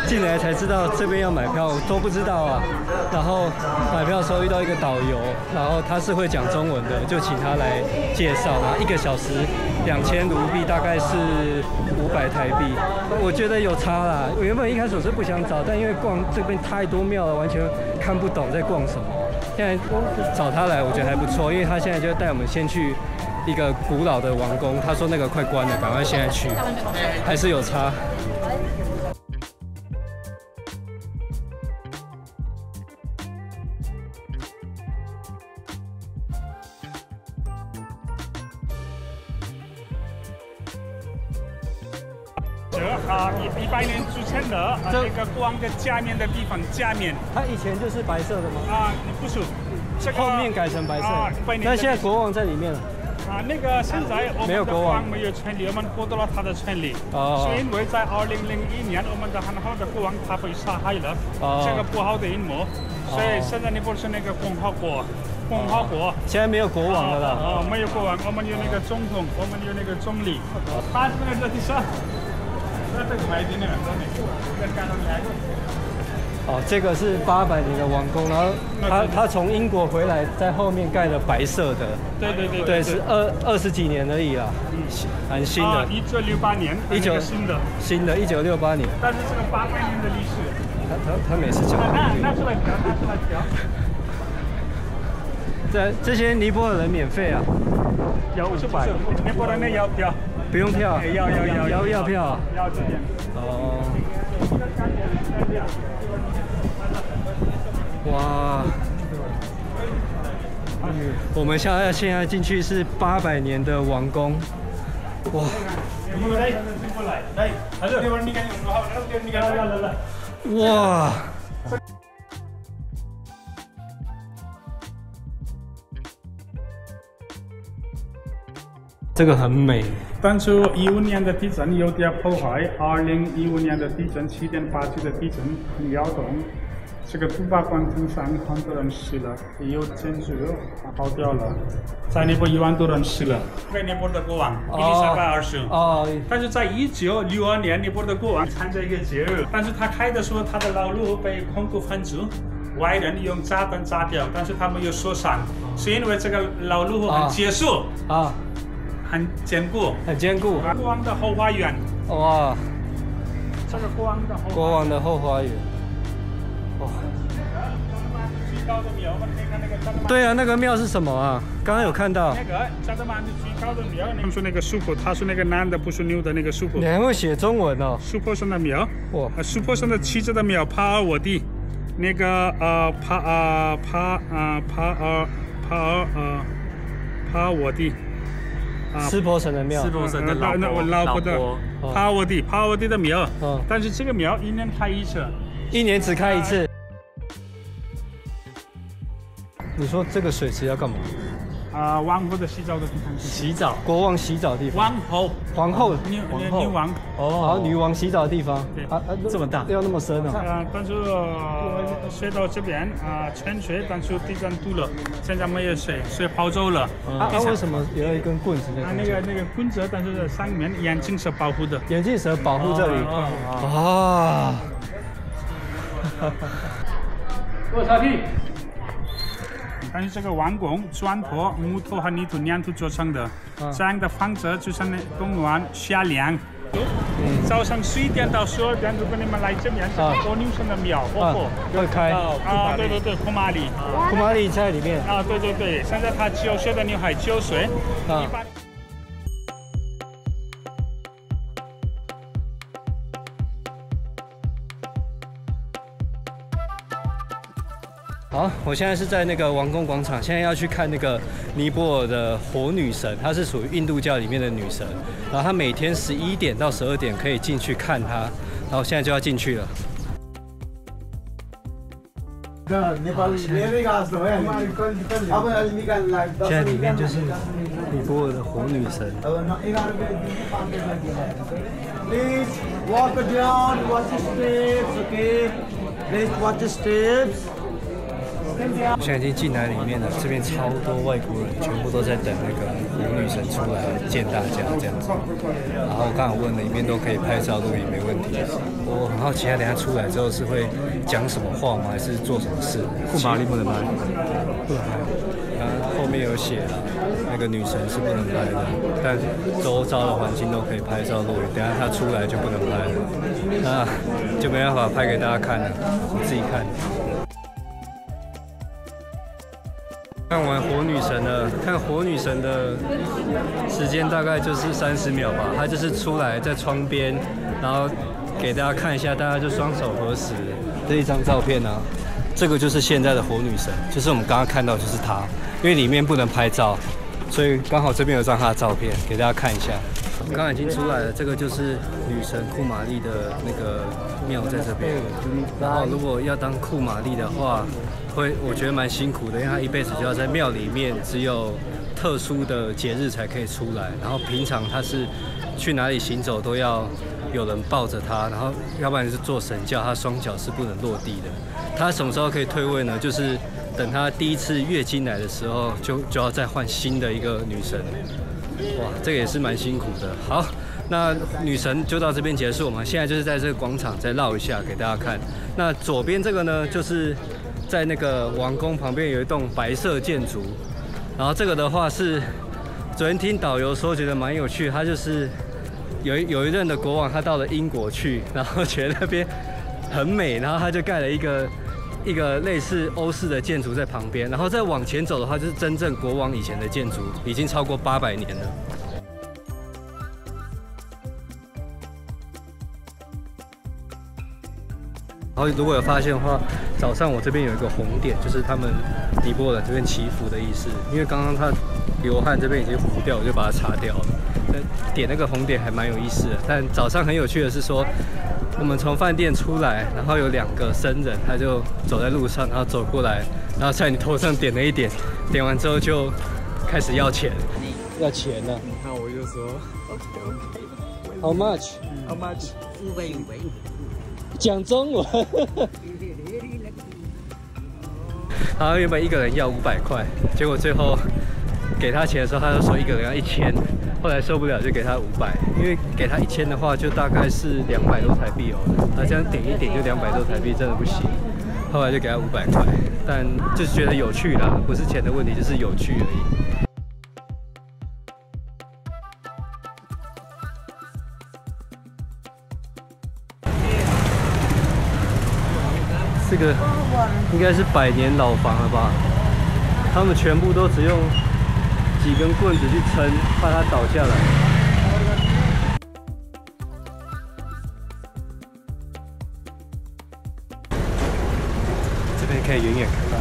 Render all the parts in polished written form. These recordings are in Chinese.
进来才知道这边要买票，我都不知道啊。然后买票的时候遇到一个导游，然后他是会讲中文的，就请他来介绍。然后1个小时2000卢币，大概是500台币。我觉得有差啦。我原本一开始我是不想找，但因为逛这边太多庙了，完全看不懂在逛什么。现在找他来，我觉得还不错，因为他现在就带我们先去一个古老的王宫，他说那个快关了，赶快现在去，还是有差。100年之前的那个光的下面的地方，下面它以前就是白色的吗？不是，这个后面改成白色。但现在国王在里面了。那个现在我们的国王没有权利，我们剥夺了他的权利。是因为在2001年，我们的很好的国王他被杀害了，这个不好的阴谋。所以现在你不是那个共和国。现在没有国王了啦。没有国王，我们有那个总统，我们有那个总理。他是那个地上。这个是800年的王宫，然后他从英国回来，在后面盖了白色的。对，是20几年而已啦，很新的。1968年，新的1968年。但是这个800年的历史。他每次讲。拿出来调。这些尼泊尔人免费啊。要500。尼泊尔人要票。不用票，要票啊！要这边。哇！我们现在进去是800年的王宫，哇！哇！这个很美。但是15年的地震有点破坏，2015年的地震7.8级的地震很摇动，这个杜巴广场上很多人死了，也有建筑跑掉了，在尼泊尔1万多人死了。尼泊尔的国王伊丽莎白2世，但是在1962年尼泊尔的国王参加一个节日，但是他开的时候他的老路被恐怖分子外人用炸弹炸掉，但是他没有受伤，是因为这个老路很结实很坚固。国王的后花园。哇！这个国王的后花园。哇！最高的庙，我们可以看那个。对啊，那个庙是什么啊？刚刚有看到。那个加德满的最高的庙，他们说那个叔婆，他是那个男的，不是女的那个叔婆。你还会写中文哦？叔婆山的庙。哇！叔婆山的妻子的庙，帕尔沃蒂，那个帕尔沃蒂。湿婆神的庙，湿婆神的老婆的帕尔沃蒂的庙，但是这个庙1年开一次，1年只开一次。你说这个水池要干嘛？王后的洗澡的地方。洗澡，国王洗澡的地方。皇后，女王。女王洗澡的地方。对，这么大，要那么深啊？但是水到这边泉水，但是地震堵了，现在没有水，水跑走了。为什么有一根棍子在？那个棍子，但是上面眼镜蛇保护的。眼镜蛇保护这里。多少地？但是这个王宫砖头、木头和泥土粘土做成的，这样的房子就是冬暖夏凉。早上10点到12点，如果你们来这边，这个多女神的庙会开。对，库玛丽在里面。对，现在她9岁的女孩9岁。好，我现在是在那个王宫广场，现在要去看那个尼泊尔的火女神，她是属于印度教里面的女神，然后她每天11点到12点可以进去看她，然后现在就要进去了。现在里面就是尼泊尔的火女神。Please walk down, watch the steps, okay? Please watch the steps. 我现在已经进来里面了，这边超多外国人，全部都在等那个火女神出来见大家这样子。然后我刚好问了，里面都可以拍照录影没问题。我很好奇，他等下出来之后是会讲什么话吗？还是做什么事？库玛丽不能拍，不能拍。后面有写了，那个女神是不能拍的，但周遭的环境都可以拍照录影。等下她出来就不能拍了，那就没办法拍给大家看了，你自己看。看完火女神了，看火女神的时间大概就是30秒吧，她就是出来在窗边，然后给大家看一下，大家就双手合十。这一张照片呢、这个就是现在的火女神，就是我们刚刚看到就是她，因为里面不能拍照，所以刚好这边有张她的照片给大家看一下。刚刚已经出来了，这个就是女神库玛丽的那个庙在这边。然后如果要当库玛丽的话，我觉得蛮辛苦的，因为她一辈子就要在庙里面，只有特殊的节日才可以出来。然后平常她是去哪里行走都要有人抱着她，然后要不然是做神教，她双脚是不能落地的。她什么时候可以退位呢？就是等她第一次月经来的时候，就要再换新的一个女神。哇，这个也是蛮辛苦的。好，那女神就到这边结束。我们现在就是在这个广场再绕一下给大家看。那左边这个呢，就是在那个王宫旁边有一栋白色建筑。然后这个的话是昨天听导游说觉得蛮有趣，他就是有一任的国王他到了英国去，然后觉得那边很美，然后他就盖了一个类似欧式的建筑在旁边，然后再往前走的话，就是真正国王以前的建筑，已经超过800年了。然后如果有发现的话，早上我这边有一个红点，就是他们尼泊尔这边祈福的意思。因为刚刚他流汗这边已经糊掉，我就把它擦掉了。点那个红点还蛮有意思的。但早上很有趣的是说，我们从饭店出来，然后有2个僧人，他就走在路上，然后走过来，然后在你头上点了一点，点完之后就开始要钱，要钱了。那我就说 How much? How much? 500。讲中文。他原本一个人要500块，结果最后给他钱的时候，他就说一个人要1000，后来受不了就给他500，因为给他1000的话就大概是200多台币哦。他这样点一点就200多台币，真的不行。后来就给他500块，但就是觉得有趣啦，不是钱的问题，就是有趣而已。这个应该是100年老房了吧？他们全部都只用几根棍子去撑，怕它倒下来。这边可以远远看到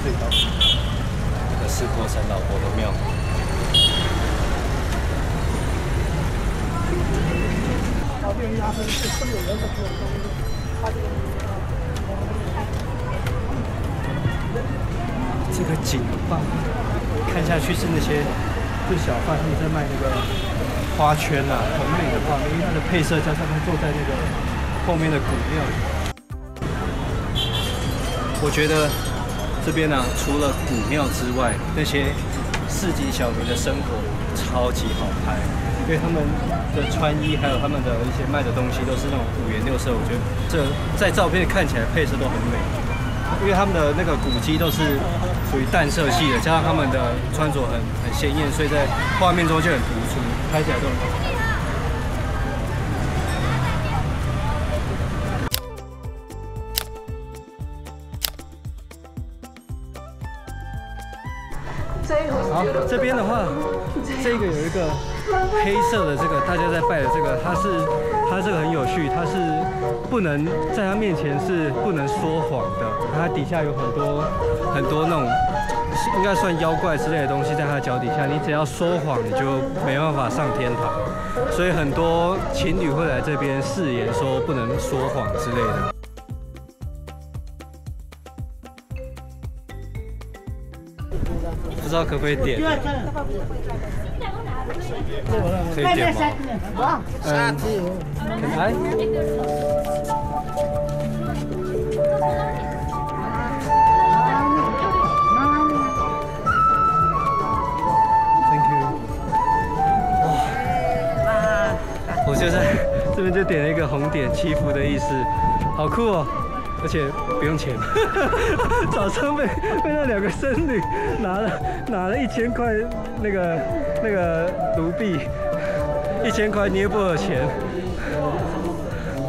最高的四国山老婆的庙。这个景棒，看下去是那些小贩他们在卖那个花圈啊，很美的画面，因为它的配色加上他坐在那个后面的古庙里。我觉得这边呢、除了古庙之外，那些市井小民的生活超级好拍，因为他们的穿衣还有他们的一些卖的东西都是那种5颜6色，我觉得这在照片看起来配色都很美。因为他们的那个古迹都是属于淡色系的，加上他们的穿着很鲜艳，所以在画面中就很突出，拍起来都很好看。好，这边的话，这个有一个黑色的这个大家在拜的这个，它这个很有趣，它是不能在它面前是不能说谎的，它底下有很多那种应该算妖怪之类的东西在它脚底下，你只要说谎你就没办法上天堂，所以很多情侣会来这边誓言说不能说谎之类的。不知道可不可以点？可以点吗？Can I？这边就点了一个红点祈福的意思，好酷哦！而且不用钱。早上被那2个僧侣拿了1000块那个卢币，1000块尼泊尔钱，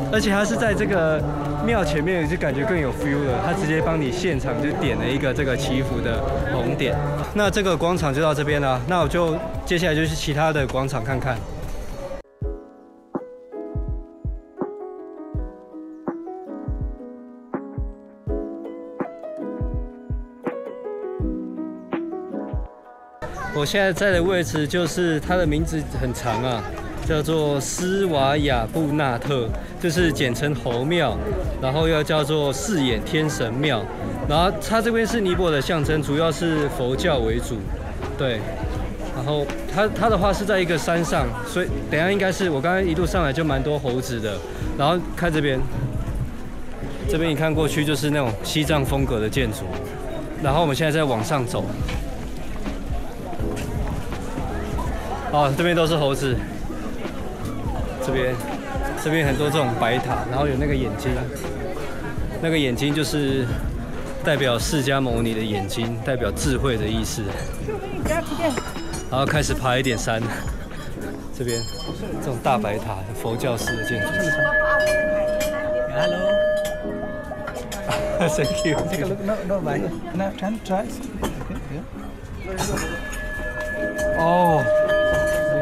而且他是在这个庙前面，就感觉更有 feel 了。他直接帮你现场就点了一个这个祈福的红点。那这个广场就到这边了，那我就接下来就去其他的广场看看。我现在在的位置就是它的名字很长啊，叫做斯瓦亚布纳特，就是简称猴庙，然后又叫做4眼天神庙。然后它这边是尼泊尔的象征，主要是佛教为主，对。然后它的话是在一个山上，所以等一下应该是我刚刚一路上来就蛮多猴子的。然后看这边你看过去就是那种西藏风格的建筑。然后我们现在在往上走。哦，这边都是猴子，这边很多这种白塔，然后有那个眼睛，那个眼睛就是代表释迦牟尼的眼睛，代表智慧的意思。然后开始爬一点山，这边这种大白塔，佛教式的建筑。Hello。Thank you. Take a look. No, bye. No, try. Okay. Oh.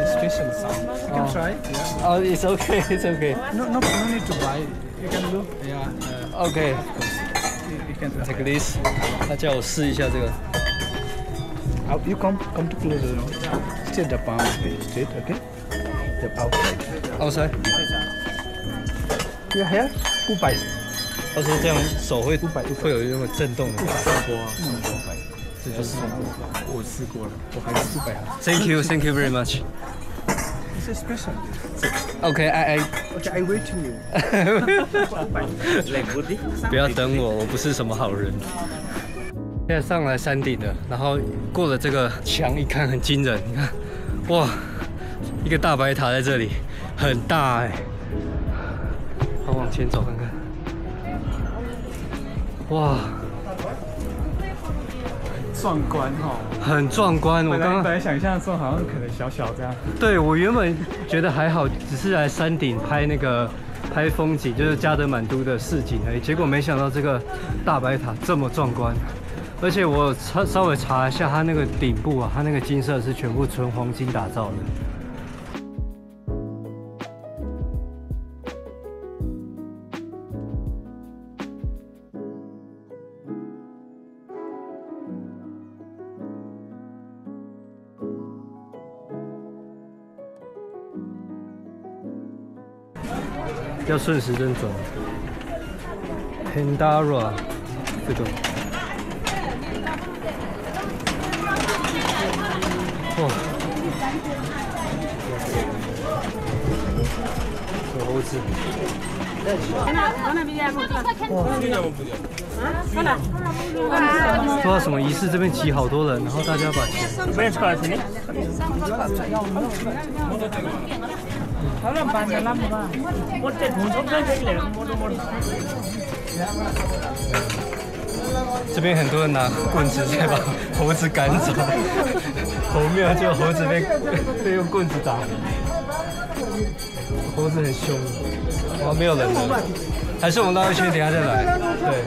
Special sound. You can try. Yeah. Oh, it's okay. It's okay. No need to buy. You can look. Yeah. Okay. You can Take this. 他叫我试一下这个。You come to closer. Straight the palm straight. Okay. The outside. Outside. Your hair? 500. 他说这样手会有那种震动的感觉。这就是我试过了，我还是Thank you very much. It's a special. Okay, I waiting you. 不要等我，我不是什么好人。现在上来山顶了，然后过了这个墙，一看很惊人，你看，哇，一个大白塔在这里，很大哎。好，往前走看看。哇，壮观哦，很壮观。我刚刚本来想象中好像可能小小这样。对，我原本觉得还好，只是来山顶拍风景，就是加德满都的市景而已。结果没想到这个大白塔这么壮观，而且我稍微查一下，它那个顶部啊，它那个金色是全部纯黄金打造的。要顺时针走 ，Pandara 这个，哇，有猴子，不知道什么仪式，这边挤好多人，然后大家把钱。这边很多人拿棍子在把猴子赶走，猴庙就猴子被用棍子打，猴子很凶。哇，没有人了，还是我们绕一圈，等一下再来。对，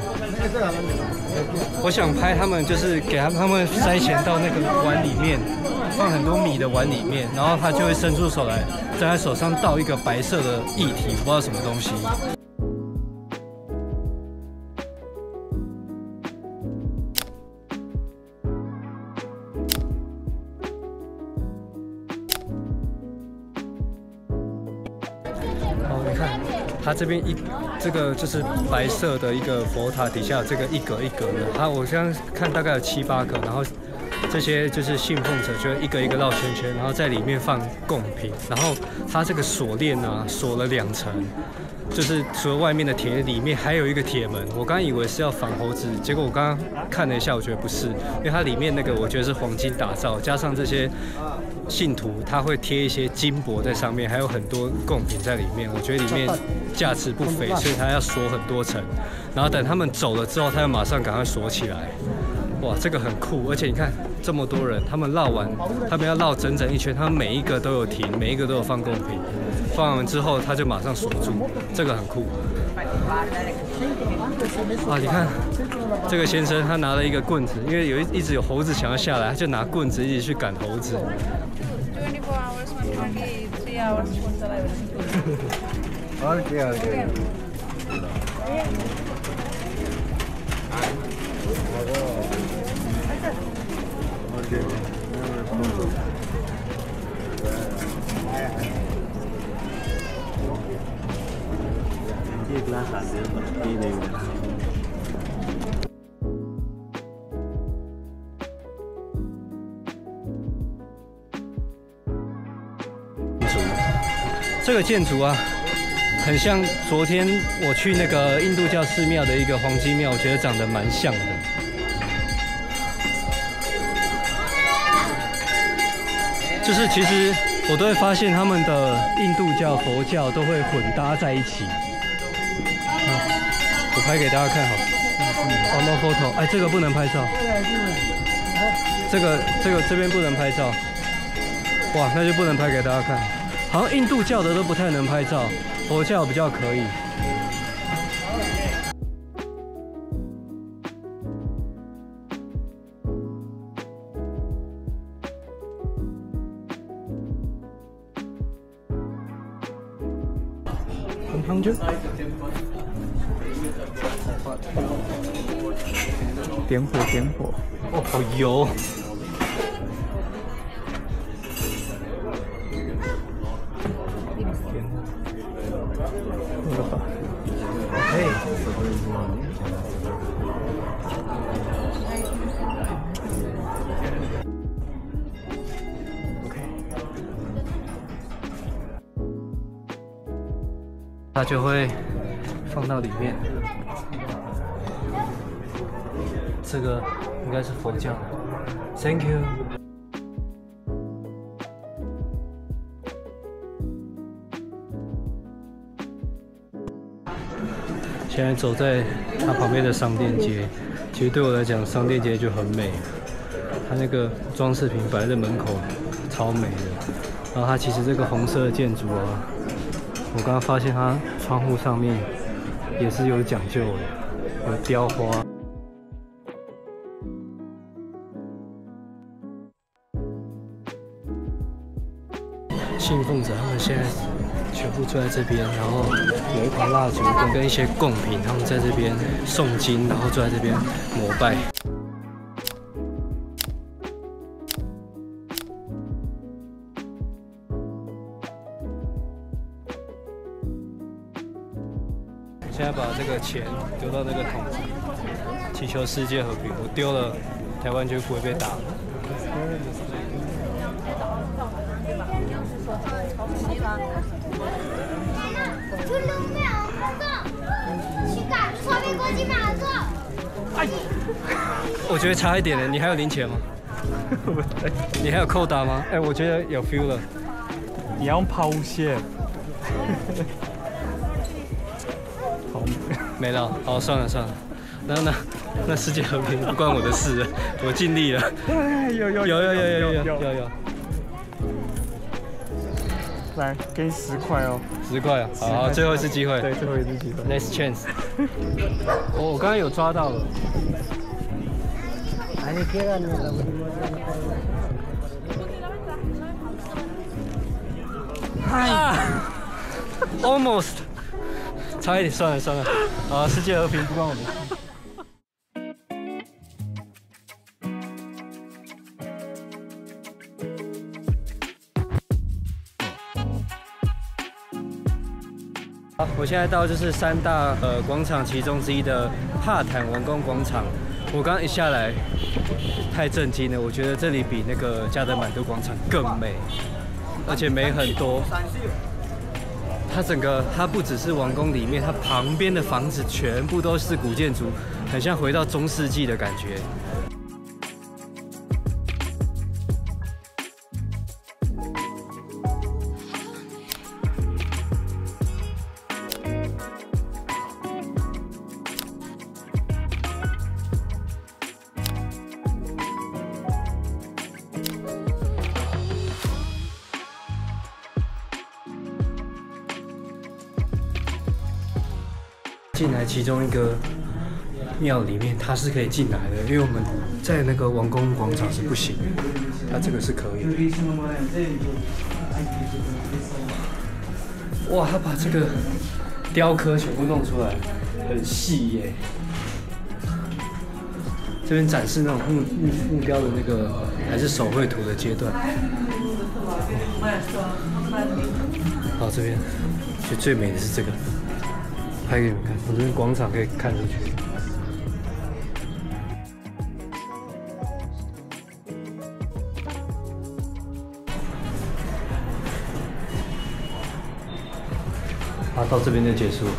我想拍他们，就是给他们塞钱到那个碗里面。放很多米的碗里面，然后他就会伸出手来，在他手上倒一个白色的液体，我不知道什么东西。好，你看，它这边这个就是白色的一个佛塔底下，这个一格一格的，我现在看大概有7、8个，然后这些就是信奉者就一个一个绕圈圈，然后在里面放贡品，然后它这个锁链啊锁了2层。就是除了外面的铁，里面还有一个铁门。我刚以为是要防猴子，结果我刚刚看了一下，我觉得不是，因为它里面那个我觉得是黄金打造，加上这些信徒他会贴一些金箔在上面，还有很多贡品在里面，我觉得里面价值不菲，所以他要锁很多层，然后等他们走了之后，他要马上赶快锁起来。哇，这个很酷，而且你看这么多人，他们绕完，他们要绕整整一圈，他们每一个都有停，每一个都有放贡品，放完之后他就马上锁住，这个很酷。啊，你看这个先生他拿了一个棍子，因为一直有猴子想要下来，他就拿棍子一直去赶猴子。这个建筑啊，很像昨天我去那个印度教寺庙的一个黄金庙，我觉得长得蛮像的。就是其实我都会发现他们的印度教、佛教都会混搭在一起。我拍给大家看好。哦 ，no photo， 哎，这个不能拍照。这边不能拍照。哇，那就不能拍给大家看。好像印度教的都不太能拍照，佛教比较可以。点火，点火！哦，好油。它就会放到里面。这个应该是佛教的。Thank you。现在走在它旁边的商店街，其实对我来讲，商店街就很美。它那个装饰品摆在门口，超美的。然后它其实这个红色的建筑啊，我刚刚发现它窗户上面也是有讲究的，有雕花。信奉者他们现在全部坐在这边，然后有一把蜡烛跟一些贡品，他们在这边诵经，然后坐在这边膜拜。现在把这个钱丢到那个桶子里，祈求世界和平。我丢了，台湾就不会被打。我觉得差一点了，你还有零钱吗？你还有扣打吗？哎，我觉得有 feel 了。你要抛线。没了，好，算了算了，那世界和平不关我的事，我尽力了。有。来，给你10块哦。10块啊，好，最后一次机会。对，最后一次机会。Next chance。我刚刚有抓到了。Almost。差一点，算了。啊，世界和平不关我的事。好，我现在到就是3大广场其中之一的帕坦王宫广场。我刚一下来，太震惊了。我觉得这里比那个加德满都广场更美，而且美很多。它不只是王宫里面，它旁边的房子全部都是古建筑，很像回到中世纪的感觉。进来其中一个庙里面，它是可以进来的，因为我们在那个王宫广场是不行，它这个是可以的。哇，他把这个雕刻全部弄出来，很细耶。这边展示那种木雕的那个还是手绘图的阶段。好，这边就最美的是这个。拍给你们看，我这边广场可以看出去。到这边就结束了。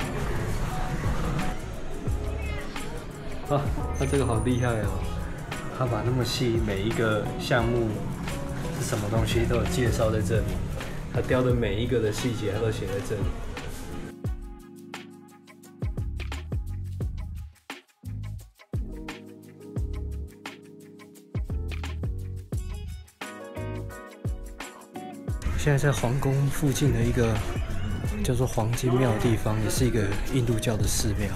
他这个好厉害哦！他把那么细每一个项目是什么东西都有介绍在这里，他雕的每一个的细节他都写在这里。现在在皇宫附近的一个叫做黄金庙的地方，也是一个印度教的寺庙。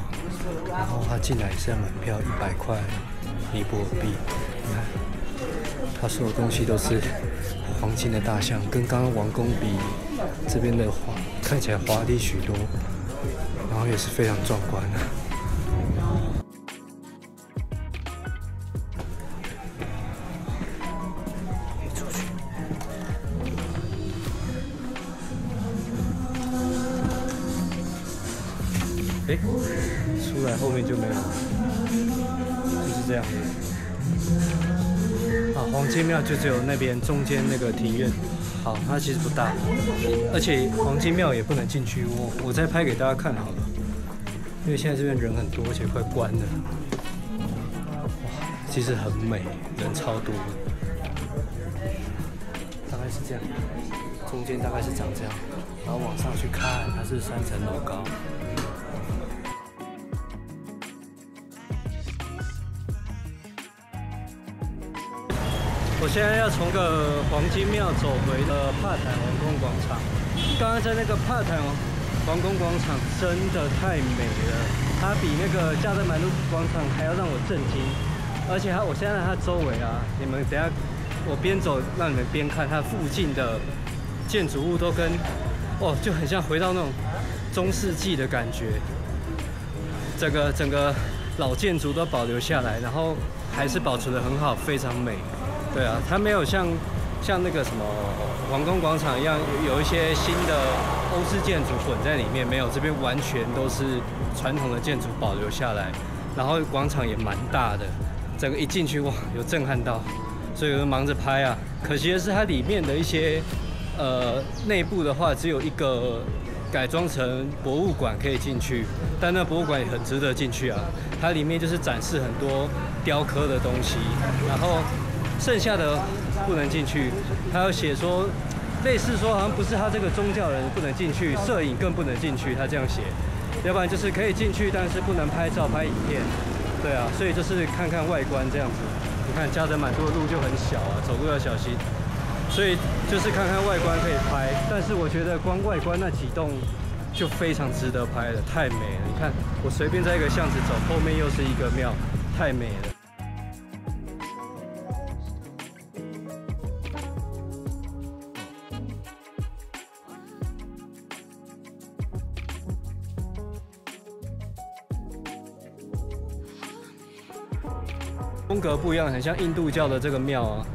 然后他进来是要门票100块尼泊尔币。你看，他所有东西都是黄金的大象，跟刚刚王宫比，这边的看起来华丽许多，然后也是非常壮观的。出来后面就没有了，就是这样。黄金庙就只有那边中间那个庭院。好，它其实不大，而且黄金庙也不能进去。我再拍给大家看好了，因为现在这边人很多，而且快关了。哇，其实很美，人超多的。大概是这样，中间大概是长这样，然后往上去看，它是3层楼高。我现在要从个黄金庙走回了帕坦王宫广场。刚刚在那个帕坦王宫广场真的太美了，它比那个加德满都广场还要让我震惊。而且我现在在它周围啊，你们等一下我边走让你们边看，它附近的建筑物都跟就很像回到那种中世纪的感觉。整个老建筑都保留下来，然后还是保存得很好，非常美。对啊，它没有像那个什么王宫广场一样有一些新的欧式建筑混在里面，没有，这边完全都是传统的建筑保留下来，然后广场也蛮大的，整个一进去哇，有震撼到，所以我就忙着拍啊。可惜的是它里面的一些内部的话，只有一个改装成博物馆可以进去，但那博物馆也很值得进去啊。它里面就是展示很多雕刻的东西，然后剩下的不能进去。他有写说，类似说好像不是他这个宗教人不能进去，摄影更不能进去，他这样写。要不然就是可以进去，但是不能拍照、拍影片。对啊，所以就是看看外观这样子。你看加德满都的路就很小啊，走路要小心。所以就是看看外观可以拍，但是我觉得光外观那几栋就非常值得拍了，太美了。你看，我随便在一个巷子走，后面又是一个庙，太美了。风格不一样，很像印度教的这个庙啊。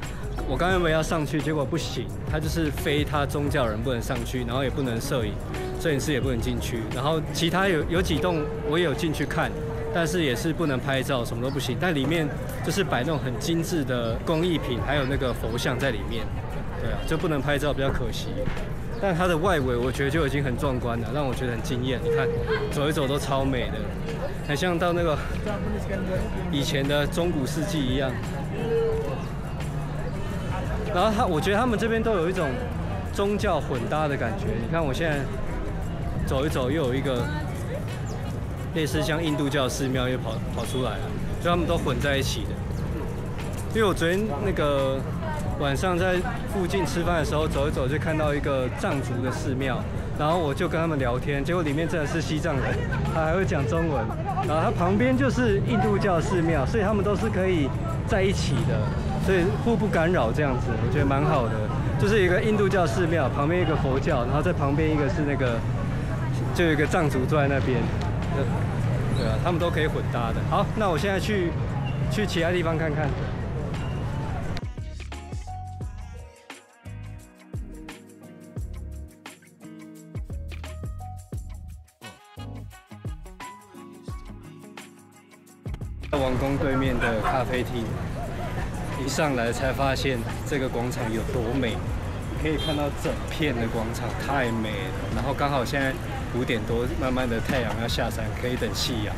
我刚原本要上去，结果不行，它就是非他宗教人不能上去，然后也不能摄影，摄影师也不能进去。然后其他有几栋我也有进去看，但是也是不能拍照，什么都不行。但里面就是摆那种很精致的工艺品，还有那个佛像在里面。对啊，就不能拍照，比较可惜。但它的外围我觉得就已经很壮观了，让我觉得很惊艳。你看，走一走都超美的，很像到那个以前的中古世纪一样。然后我觉得他们这边都有一种宗教混搭的感觉。你看我现在走一走，又有一个类似像印度教寺庙又跑出来了，就他们都混在一起的。因为我昨天那个晚上在附近吃饭的时候走一走，就看到一个藏族的寺庙，然后我就跟他们聊天，结果里面真的是西藏人，他还会讲中文，然后他旁边就是印度教寺庙，所以他们都是可以在一起的，所以互不干扰这样子，我觉得蛮好的。就是一个印度教寺庙旁边一个佛教，然后在旁边一个是那个就有一个藏族坐在那边，对啊，他们都可以混搭的。好，那我现在去其他地方看看。王宫对面的咖啡厅，一上来才发现这个广场有多美。可以看到整片的广场太美了，然后刚好现在5点多，慢慢的太阳要下山，可以等夕阳。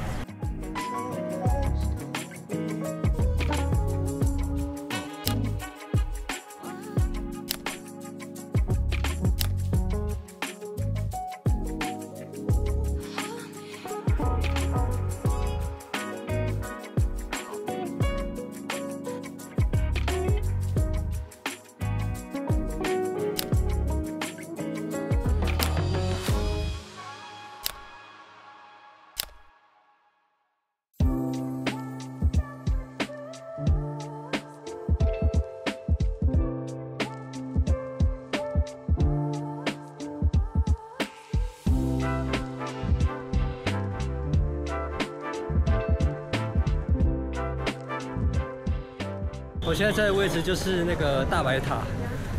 我现在在的位置就是那个大白塔，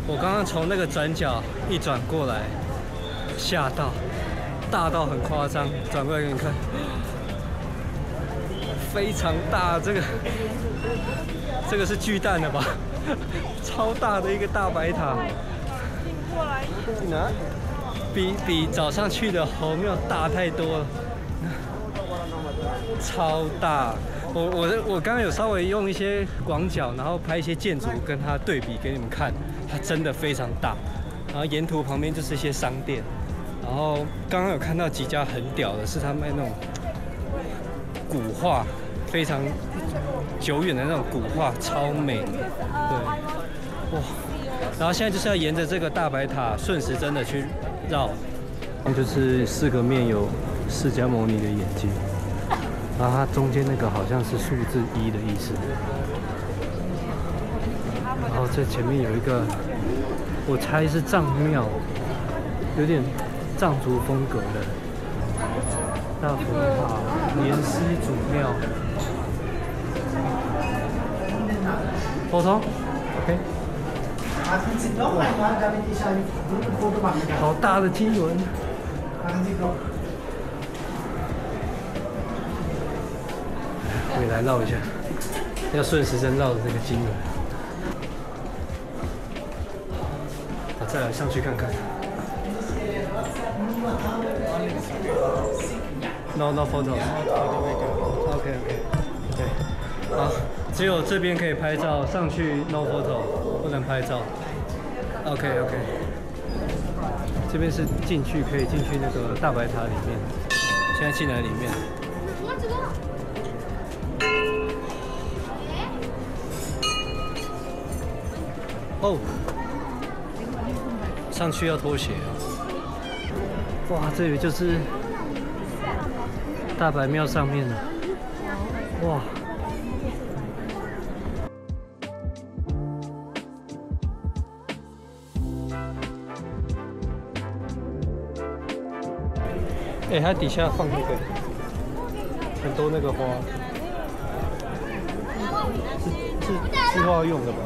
我刚刚从那个转角一转过来，吓到，大到很夸张，转过来给你看，非常大，这个是巨蛋的吧？超大的一个大白塔，比早上去的猴庙大太多了，超大。我刚刚有稍微用一些广角，然后拍一些建筑跟它对比给你们看，它真的非常大。然后沿途旁边就是一些商店，然后刚刚有看到几家很屌的，是他卖那种古画，非常久远的那种古画，超美。对，哇！然后现在就是要沿着这个大白塔顺时针的去绕，就是4个面有释迦牟尼的眼睛。然后它中间那个好像是数字1的意思，然后这前面有一个，我猜是藏庙，有点藏族风格的大佛塔，莲师祖庙。佛头 ，OK。好大的经轮。我也来绕一下，要顺时针绕着这个经轮。好，再来上去看看。No photos. OK. 对，好，只有这边可以拍照，上去 no photo， 不能拍照。OK. 这边是进去可以进去那个大白塔里面，现在进来里面。哦，上去要脱鞋啊！哇，这里就是大白庙上面了，哇！哎，它底下放那个很多那个花，是画用的吧？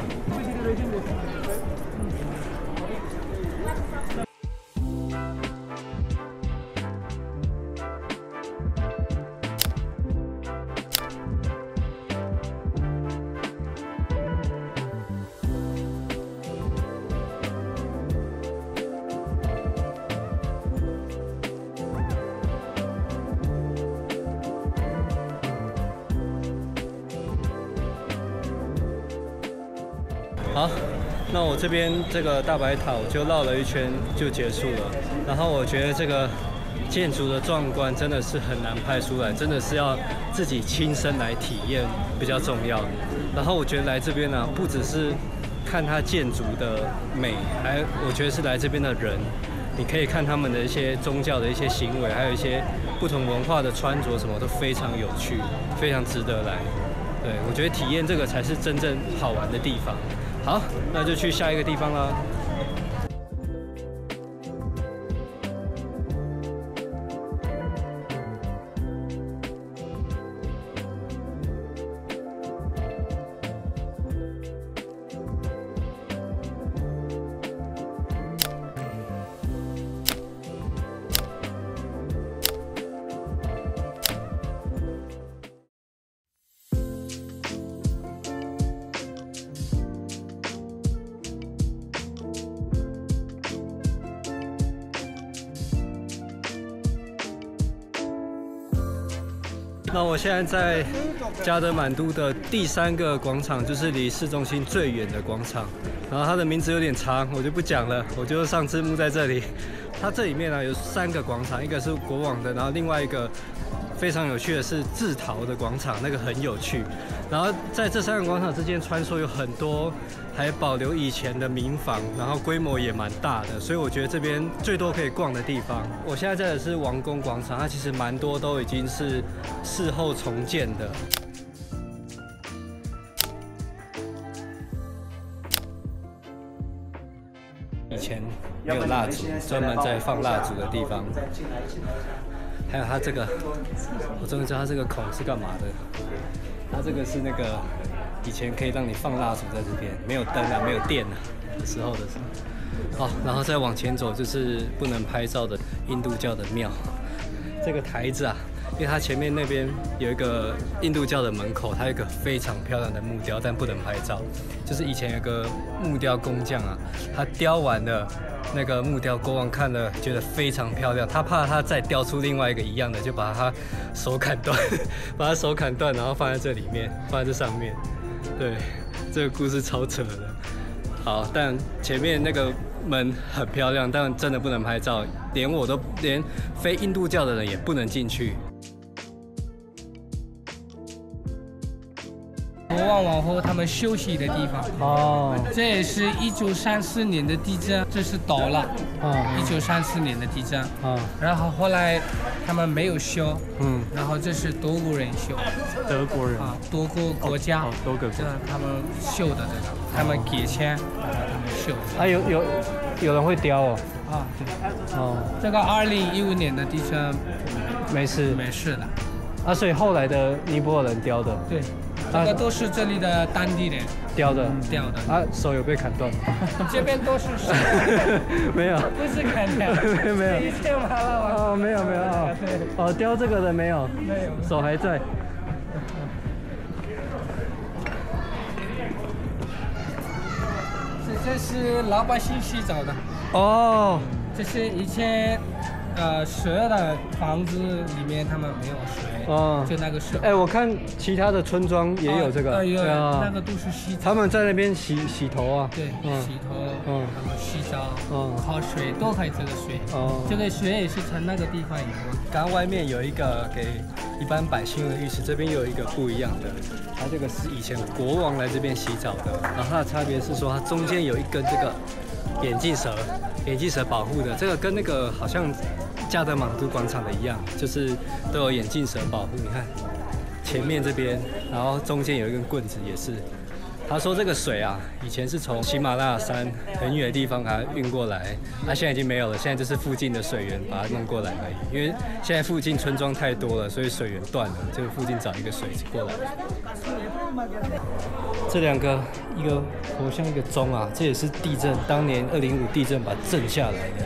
好，那我这边这个大白塔就绕了一圈就结束了。然后我觉得这个建筑的壮观真的是很难拍出来，真的是要自己亲身来体验比较重要。然后我觉得来这边呢，不只是看它建筑的美，我觉得是来这边的人，你可以看他们的一些宗教的一些行为，还有一些不同文化的穿着，什么都非常有趣，非常值得来。对，我觉得体验这个才是真正好玩的地方。好，那就去下一个地方啦。那我现在在加德满都的第3个广场，就是离市中心最远的广场。然后它的名字有点长，我就不讲了，我就上字幕在这里。它这里面呢有3个广场，一个是国王的，然后另外一个非常有趣的是自陶的广场，那个很有趣。然后在这3个广场之间穿梭有很多还保留以前的民房，然后规模也蛮大的，所以我觉得这边最多可以逛的地方。我现在在的是王宫广场，它其实蛮多都已经是事后重建的。以前没有蜡烛，专门在放蜡烛的地方。还有它这个，我终于知道它这个孔是干嘛的。它这个是那个以前可以让你放蜡烛在这边，没有灯啊，没有电啊的时候。好，然后再往前走就是不能拍照的印度教的庙。这个台子啊，因为它前面那边有一个印度教的门口，它有一个非常漂亮的木雕，但不能拍照。就是以前有个木雕工匠啊，他雕完了那个木雕，国王看了觉得非常漂亮，他怕他再雕出另外一个一样的，就把他手砍断，把他手砍断，然后放在这里面，放在这上面。对，这个故事超扯的。好，但前面那个门很漂亮，但真的不能拍照，连非印度教的人也不能进去。国王王后他们休息的地方哦，这也是1934年的地震，这是倒了。1934年的地震。然后后来他们没有修。然后这是德国人修。德国人啊，多个国家。多个。这他们修的这个，他们给钱，然后他们修。啊，有人会雕哦。啊，对。哦，这个2015年的地震没事的。啊，所以后来的尼泊尔人雕的。对。这个都是这里的当地人雕的，啊，手有被砍断吗？这边都是手，没有，不是砍掉，没有，一切完了。哦，没有啊，哦，雕这个的没有，手还在。这是老百姓洗澡的。哦，这是以前蛇的房子里面他们没有水，就那个水。哎，我看其他的村庄也有这个，有那个都是洗澡。他们在那边洗头啊，对，洗头，然后洗澡，喝水都可以这个水。这个水也是从那个地方有。刚刚外面有一个给一般百姓的浴室，这边又有一个不一样的。它这个是以前国王来这边洗澡的，然后它的差别是说它中间有一根这个眼镜蛇保护的，这个跟那个好像加德满都广场的一样，就是都有眼镜蛇保护。你看前面这边，然后中间有一根棍子也是。他说这个水啊，以前是从喜马拉雅山很远的地方把它运过来，现在已经没有了，现在就是附近的水源把它弄过来而已。因为现在附近村庄太多了，所以水源断了，就附近找一个水过来。这两个，一个活像一个钟啊，这也是地震，当年205地震把它震下来的。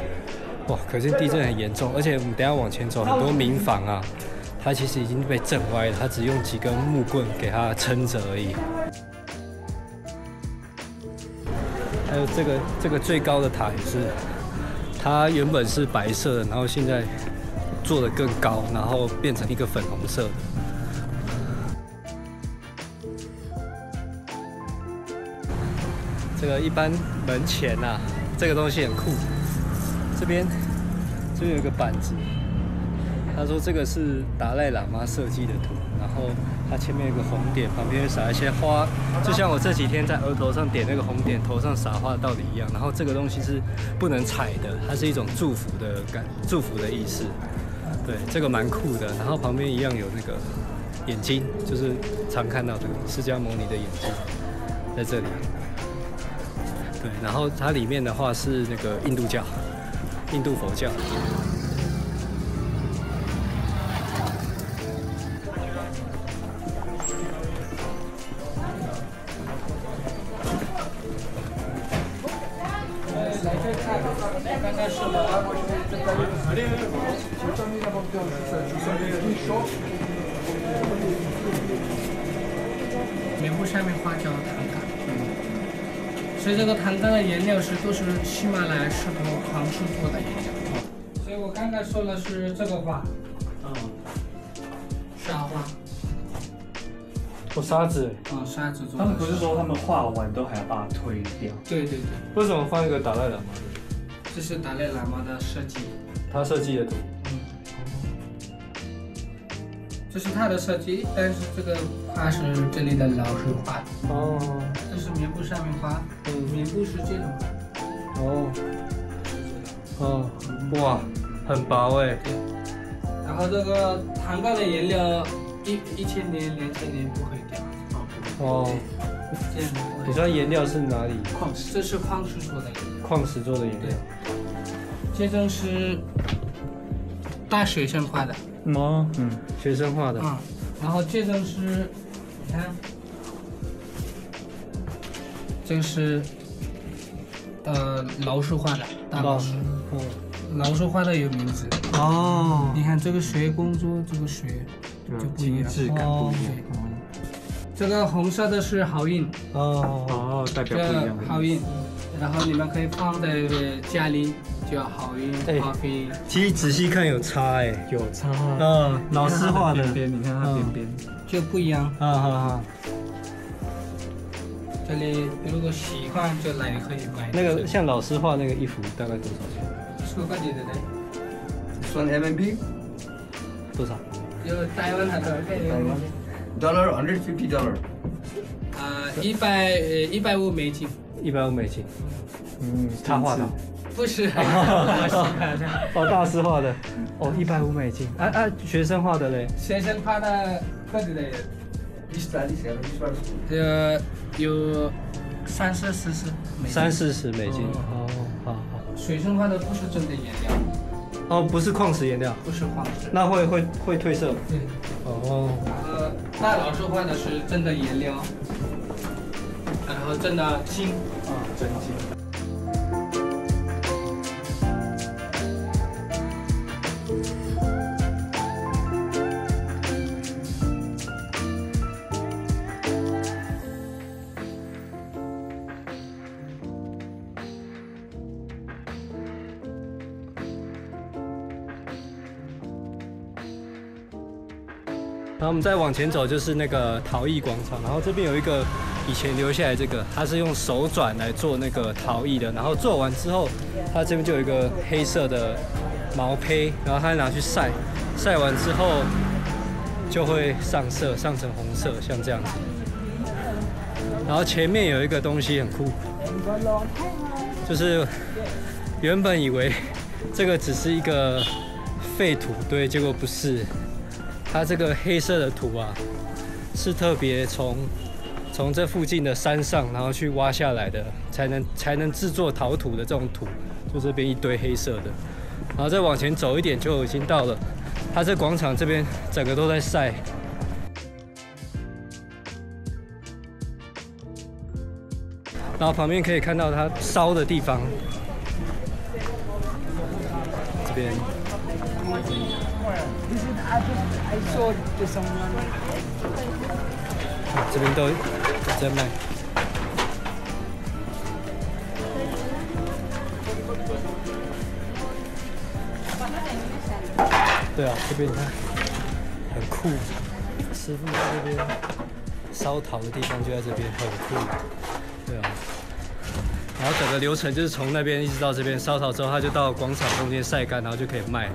哇，可见地震很严重，而且我们等一下往前走，很多民房啊，它其实已经被震歪了，它只用几根木棍给它撑着而已。还有这个最高的塔也是，它原本是白色的，然后现在做得更高，然后变成一个粉红色的。这个一般门前呐、这个东西很酷。这边有一个板子，他说这个是达赖喇嘛设计的图，然后它前面有个红点，旁边撒一些花，就像我这几天在额头上点那个红点，头上撒花的道理一样。然后这个东西是不能踩的，它是一种祝福的意思。对，这个蛮酷的。然后旁边一样有那个眼睛，就是常看到的释迦牟尼的眼睛在这里。对，然后它里面的话是那个印度教。印度佛教。棉布上面画叫唐卡。所以这个唐卡的颜料都是喜马拉雅石头矿石做的颜料。所以我刚才说的是这个画，沙画。沙子。沙子做的。他们不是说他们画完都还要把它推掉？对。为什么放一个达赖喇嘛？这是达赖喇嘛的设计。他设计的图。这是他的设计，但是这个画是这里的老师画的。哦。这是棉布上面画，棉布是这种画。哇，很薄哎。然后这个唐卡的颜料1000年、2000年不会掉。哦。这样。你知道颜料是哪里？矿石，这是矿石做的颜料。矿石做的颜料。这种是大学生画的。学生画的。然后这种是，你看，这个是老师画的，大老师。老师画的有名字。哦。你看这个水工作，这个水就不一样，质感不一样。这个红色的是好运。代表不一样。好运，然后你们可以放在家里。叫好运，好运。其实仔细看有差哎，有差。老师画的边，你看它边边就不一样。这里如果喜欢就来可以买。那个像老师画那个衣服大概多少钱？10块钱的嘞。算人民币？多少？有台湾的。$150. $150美金。$150美金。他画的。不是，大师画的，$150美金。学生画的嘞？学生画的个子的，有30-40美金。30-40美金。好。学生画的不是真的颜料。不是矿石颜料。不是矿石。那会褪色。对。大老师画的是真的颜料，然后真的金。真金。然后我们再往前走就是那个陶艺广场，然后这边有一个以前留下来这个，它是用手转来做那个陶艺的，然后做完之后，它这边就有一个黑色的毛坯，然后它拿去晒，晒完之后就会上色，上成红色，像这样子。然后前面有一个东西很酷，就是原本以为这个只是一个废土堆，结果不是。它这个黑色的土啊，是特别从这附近的山上，然后去挖下来的，才能制作陶土的这种土，就这边一堆黑色的。然后再往前走一点就已经到了，它这广场这边整个都在晒。然后旁边可以看到它烧的地方，这边。这边都在卖。对啊，这边你看很酷，师傅在这边烧陶的地方就在这边，很酷。对啊。然后整个流程就是从那边一直到这边烧烤之后，它就到广场中间晒干，然后就可以卖。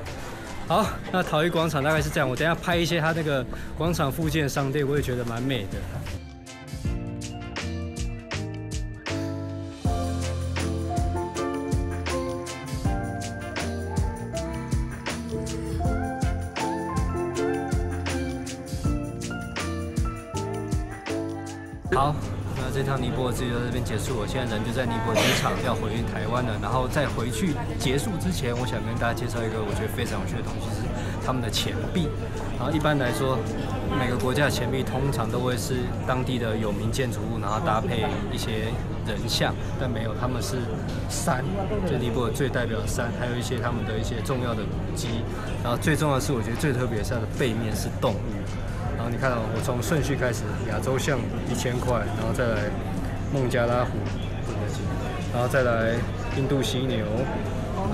好，那桃园广场大概是这样。我等一下拍一些它那个广场附近的商店，我也觉得蛮美的。好。那这趟尼泊尔之旅到这边结束，我现在人就在尼泊尔机场，要回台湾了。然后在回去结束之前，我想跟大家介绍一个我觉得非常有趣的东西，是他们的钱币。然后一般来说，每个国家的钱币通常都会是当地的有名建筑物，然后搭配一些人像，但没有，他们是山，就尼泊尔最代表的山，还有一些他们的一些重要的古迹。然后最重要的是，我觉得最特别是它的背面是动物。然后你看到我从顺序开始，亚洲象1000块，然后再来孟加拉虎，然后再来印度犀牛，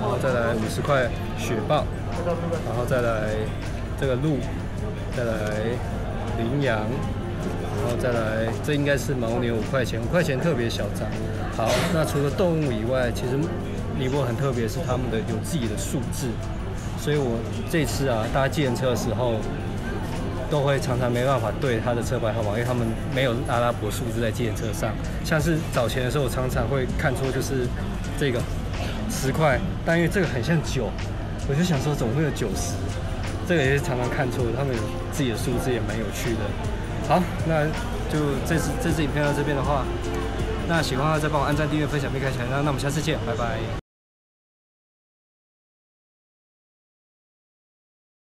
然后再来50块雪豹，然后再来这个鹿，再来羚羊，然后再来这应该是牦牛5块钱，5块钱特别小张。好，那除了动物以外，其实尼泊尔很特别，是他们的有自己的数字，所以我这次啊搭计程车的时候。都会常常没办法对他的车牌号码，因为他们没有阿拉伯数字在计程车上。像是早前的时候，我常常会看错就是这个10块，但因为这个很像9，我就想说怎么会有90？这个也是常常看错的，他们有自己的数字也蛮有趣的。好，那就这支影片到这边的话，那喜欢的话再帮我按赞、订阅、分享并开启，那我们下次见，拜拜。